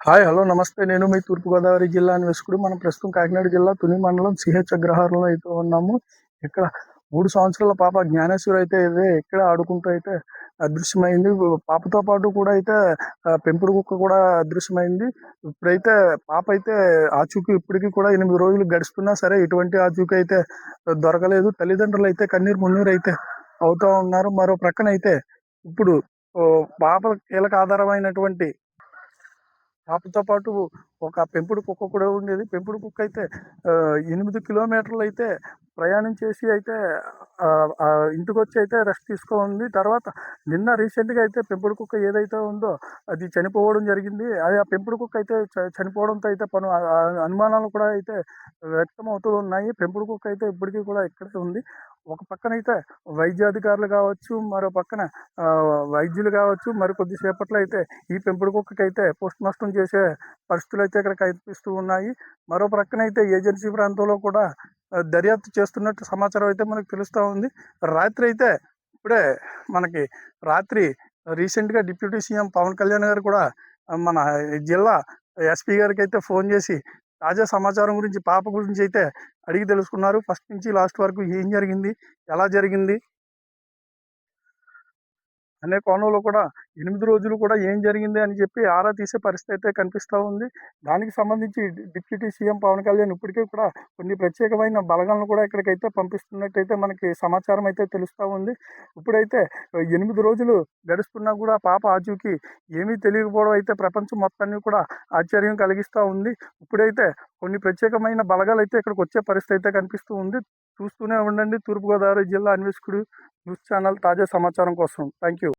Hi hello నమస్తే. నేను మీ తూర్పుగోదావరి జిల్లా అన్వేషకుడు. మనం ప్రస్తుతం కాకినాడ జిల్లా తుని మండలం సిహెచ్ అగ్రహారంలో అయితే ఉన్నాము. ఇక్కడ 3 సంవత్సరాల పాప జ్ఞానేశ్వరి అయితే ఇక్కడ ఆడుకుంటూ అయితే అదృశ్యమైంది. పాపతో పాటు కూడా అయితే పెంపుడు కుక్క కూడా అదృశ్యమైంది. ఇప్పుడైతే పాప అయితే ఆచూకీ ఇప్పటికీ కూడా 8 రోజులు గడుస్తున్నా సరే ఎటువంటి ఆచూకీ అయితే దొరకలేదు. తల్లిదండ్రులు అయితే కన్నీరు మున్నీరు అయితే అవుతూ ఉన్నారు. మరో ప్రక్కన అయితే ఇప్పుడు పాప కీలక ఆధారమైనటువంటి పాపతో పాటు ఒక పెంపుడు కుక్క కూడా ఉండేది. పెంపుడు కుక్క అయితే 8 కిలోమీటర్లు అయితే ప్రయాణం చేసి అయితే ఇంటికొచ్చి అయితే రెస్ట్ తీసుకోంది. తర్వాత నిన్న రీసెంట్గా అయితే పెంపుడు కుక్క ఏదైతే ఉందో అది చనిపోవడం జరిగింది. అది ఆ పెంపుడు కుక్క అయితే చనిపోవడంతో అయితే అనుమానాలు కూడా అయితే వ్యక్తం అవుతూ ఉన్నాయి. పెంపుడు కుక్క అయితే ఇప్పటికీ కూడా ఇక్కడే ఉంది. ఒక పక్కన అయితే వైద్యాధికారులు కావచ్చు, మరో పక్కన వైద్యులు కావచ్చు, మరి కొద్దిసేపట్లో అయితే ఈ పెంపుడు కుక్కకి అయితే పోస్ట్ మార్టం చేసే పరిస్థితులు అయితే ఇక్కడ కనిపిస్తూ ఉన్నాయి. మరో ప్రక్కన అయితే ఏజెన్సీ ప్రాంతంలో కూడా దర్యాప్తు చేస్తున్నట్టు సమాచారం అయితే మనకు తెలుస్తూ ఉంది. రాత్రి అయితే ఇప్పుడే మనకి రాత్రి రీసెంట్గా డిప్యూటీ సీఎం పవన్ కళ్యాణ్ గారు కూడా మన జిల్లా ఎస్పీ గారికి అయితే ఫోన్ చేసి తాజా సమాచారం గురించి పాప గురించి అయితే అడిగి తెలుసుకున్నారు. ఫస్ట్ నుంచి లాస్ట్ వరకు ఏం జరిగింది, ఎలా జరిగింది అనే కోణంలో కూడా 8 రోజులు కూడా ఏం జరిగింది అని చెప్పి ఆరా తీసే పరిస్థితి అయితే కనిపిస్తూ ఉంది. దానికి సంబంధించి డిప్యూటీ సీఎం పవన్ కళ్యాణ్ ఇప్పటికీ కూడా కొన్ని ప్రత్యేకమైన బలగాలను కూడా ఇక్కడికైతే పంపిస్తున్నట్టయితే మనకి సమాచారం అయితే తెలుస్తూ ఉంది. ఇప్పుడైతే 8 రోజులు గడుస్తున్నా కూడా పాప ఆచూకీ ఏమీ తెలియకపోవడం అయితే ప్రపంచం మొత్తాన్ని కూడా ఆశ్చర్యం కలిగిస్తూ ఉంది. ఇప్పుడైతే కొన్ని ప్రత్యేకమైన బలగాలు అయితే ఇక్కడికి వచ్చే పరిస్థితి అయితే కనిపిస్తూ ఉంది. చూస్తూనే ఉండండి తూర్పుగోదావరి జిల్లా అన్వేషకుడు న్యూస్ ఛానల్ తాజా సమాచారం కోసం. Thank you.